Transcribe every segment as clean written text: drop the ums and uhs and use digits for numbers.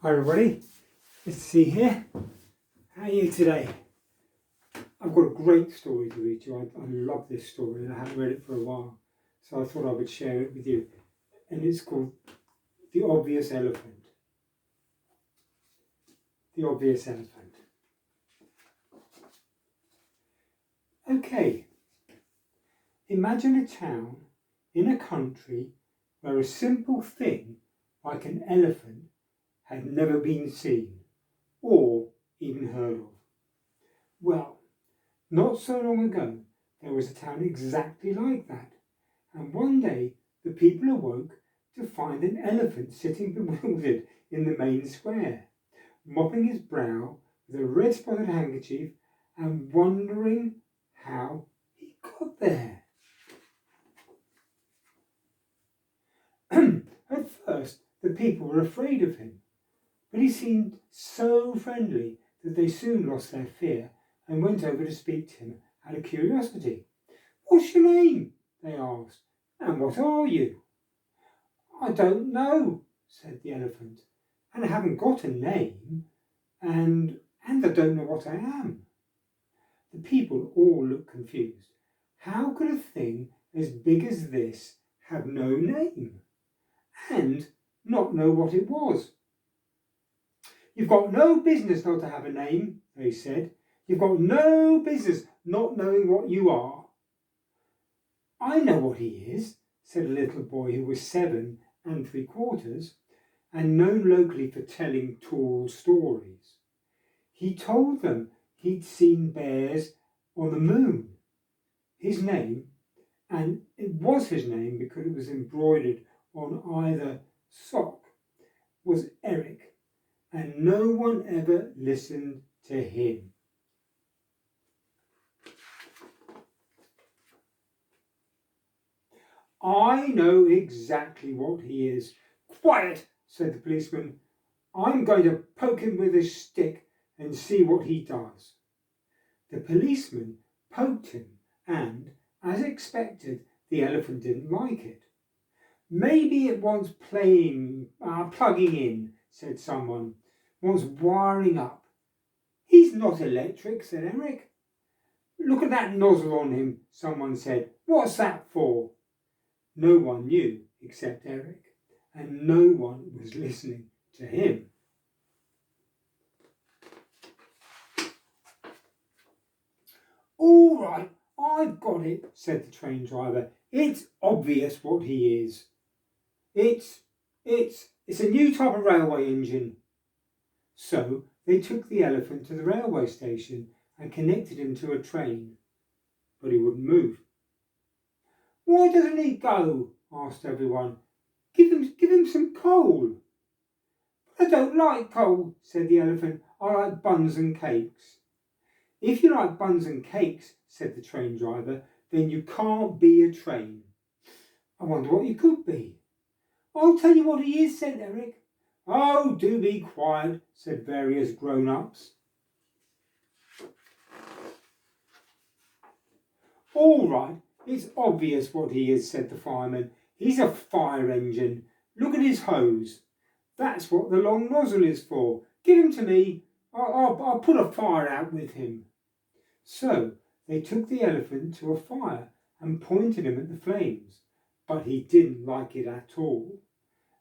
Hi everybody, it's C here. How are you today? I've got a great story to read you. I love this story and I haven't read it for a while, so I thought I would share it with you. And it's called The Obvious Elephant. The Obvious Elephant. Okay, imagine a town in a country where a simple thing like an elephant had never been seen or even heard of. Well, not so long ago, there was a town exactly like that, and one day the people awoke to find an elephant sitting bewildered in the main square, mopping his brow with a red spotted handkerchief and wondering how he got there. At first, the people were afraid of him, but he seemed so friendly that they soon lost their fear and went over to speak to him out of curiosity. "What's your name?" they asked. "And what are you?" "I don't know," said the elephant, "and I haven't got a name, and I don't know what I am." The people all looked confused. How could a thing as big as this have no name and not know what it was? "You've got no business not to have a name," they said. "You've got no business not knowing what you are." "I know what he is," said a little boy who was 7 3/4 and known locally for telling tall stories. He told them he'd seen bears on the moon. His name, and it was his name because it was embroidered on either sock, was Eric, and no one ever listened to him. "I know exactly what he is." "Quiet," said the policeman. "I'm going to poke him with his stick and see what he does." The policeman poked him and, as expected, the elephant didn't like it. "Maybe it wants plugging in," said someone. "Wants wiring up." "He's not electric," said Eric. "Look at that nozzle on him," someone said. "What's that for?" No one knew except Eric, and no one was listening to him. "All right, I've got it," said the train driver. "It's obvious what he is. It's a new type of railway engine." So they took the elephant to the railway station and connected him to a train, but he wouldn't move. "Why doesn't he go?" asked everyone. Give him some coal." "I don't like coal," said the elephant. "I like buns and cakes." "If you like buns and cakes," said the train driver, "then you can't be a train." "I wonder what you could be." "I'll tell you what he is," said Eric. "Oh, do be quiet," said various grown-ups. "All right, it's obvious what he is," said the fireman. "He's a fire engine. Look at his hose. That's what the long nozzle is for. Give him to me. I'll put a fire out with him." So they took the elephant to a fire and pointed him at the flames, but he didn't like it at all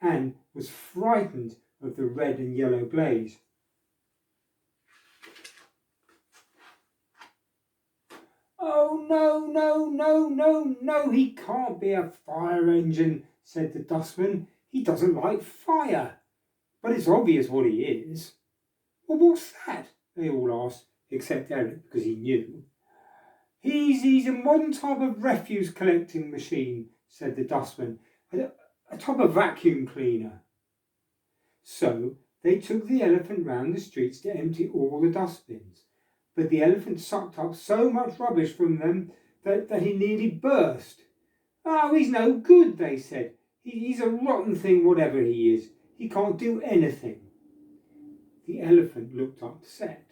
and was frightened of the red and yellow blaze. "Oh, no, no, no, no, no, he can't be a fire engine," said the dustman. "He doesn't like fire, but it's obvious what he is." "Well, what's that?" they all asked, except Eric, because he knew. He's a modern type of refuse collecting machine," said the dustman. A type of vacuum cleaner." So they took the elephant round the streets to empty all the dustbins, but the elephant sucked up so much rubbish from them that he nearly burst. "Oh, he's no good," they said. He's a rotten thing, whatever he is. He can't do anything." The elephant looked upset.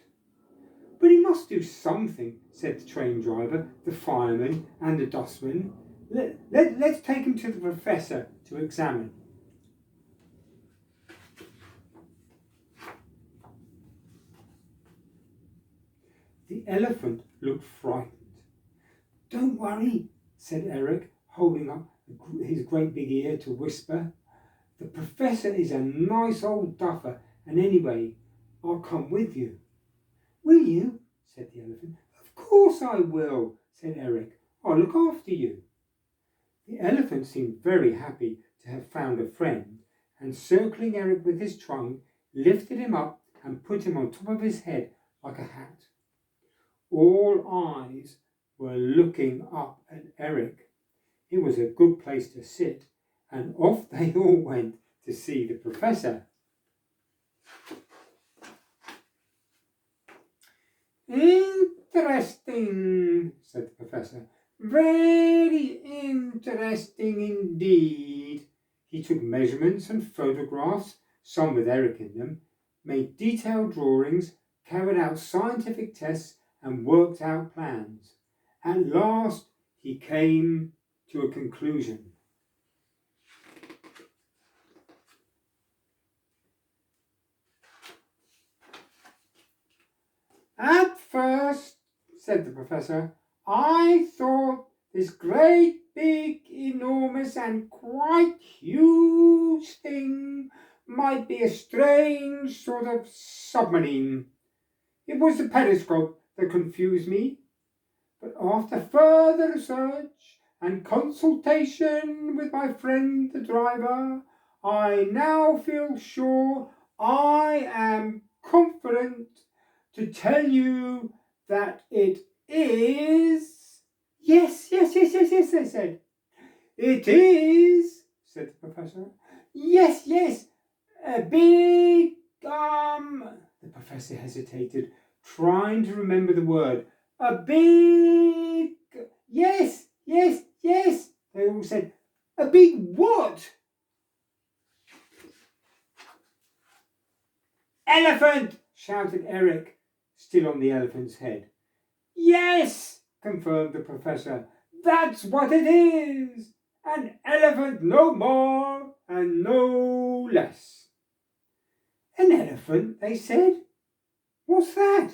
"But he must do something," said the train driver, the fireman, and the dustman. Let's take him to the professor to examine." The elephant looked frightened. "Don't worry," said Eric, holding up his great big ear to whisper. "The professor is a nice old duffer, and anyway, I'll come with you." "Will you?" said the elephant. "Of course I will," said Eric. "I'll look after you." The elephant seemed very happy to have found a friend, and circling Eric with his trunk, lifted him up and put him on top of his head like a hat. All eyes were looking up at Eric. It was a good place to sit, and off they all went to see the professor. "Interesting," said the professor. "Very interesting indeed." He took measurements and photographs, some with Eric in them, made detailed drawings, carried out scientific tests, and worked out plans. At last he came to a conclusion. "At first," said the professor, "I thought this great big, enormous, and quite huge thing might be a strange sort of submarine. It was the periscope that confused me. But after further research and consultation with my friend the driver, I now feel sure, I am confident to tell you that it is—" Yes, they said. "It is," said the professor. Yes, a big, The professor hesitated, trying to remember the word. "A big—" Yes, they all said. "A big what?" "Elephant!" shouted Eric, still on the elephant's head. "Yes," confirmed the professor, "that's what it is. An elephant, no more and no less." "An elephant," they said. "What's that?"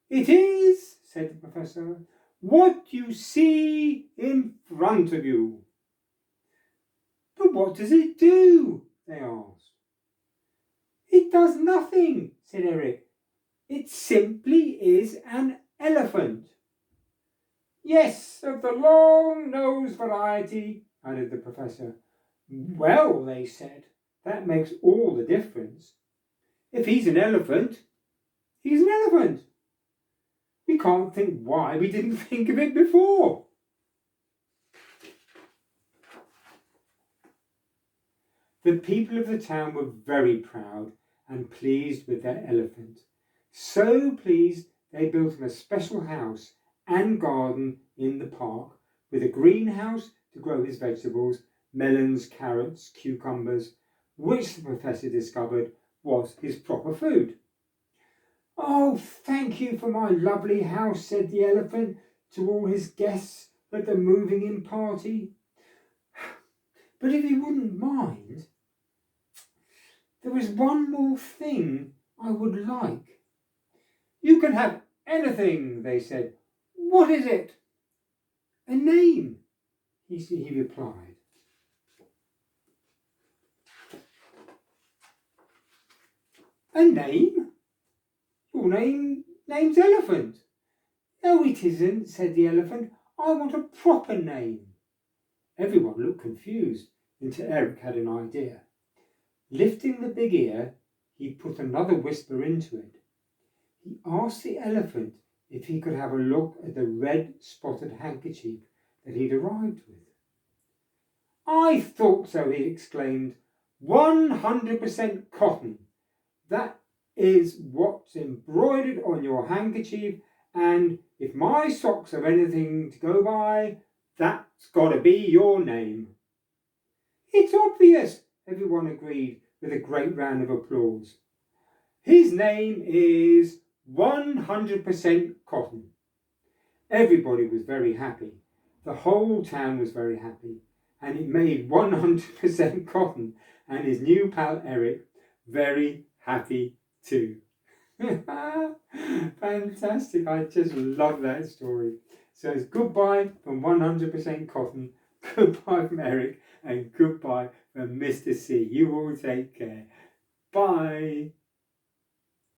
"It is," said the professor, "what you see in front of you." "But what does it do?" they asked. "It does nothing," said Eric. "It simply is an elephant." "Yes, of the long-nosed variety," added the professor. "Well," they said, "that makes all the difference. If he's an elephant, he's an elephant. We can't think why we didn't think of it before." The people of the town were very proud and pleased with their elephant. So pleased they built him a special house and garden in the park, with a greenhouse to grow his vegetables, melons, carrots, cucumbers, which the professor discovered was his proper food. "Oh, thank you for my lovely house," said the elephant to all his guests at the moving in party. "But if you wouldn't mind, there is one more thing I would like." "You can have anything," they said. "What is it?" "A name," he replied. "A name? Your name's Elephant." "No, it isn't," said the elephant. "I want a proper name." Everyone looked confused until Eric had an idea. Lifting the big ear, he put another whisper into it. He asked the elephant if he could have a look at the red spotted handkerchief that he'd arrived with. "I thought so," he exclaimed. 100% cotton. That is what's embroidered on your handkerchief, and if my socks are anything to go by, that's got to be your name." "It's obvious," everyone agreed with a great round of applause. "His name is 100% Cotton." Everybody was very happy. The whole town was very happy, and it made 100% Cotton and his new pal Eric very happy too. Fantastic. I just love that story. So it's goodbye from 100% Cotton, goodbye from Eric, and goodbye from Mr. C. You all take care. Bye.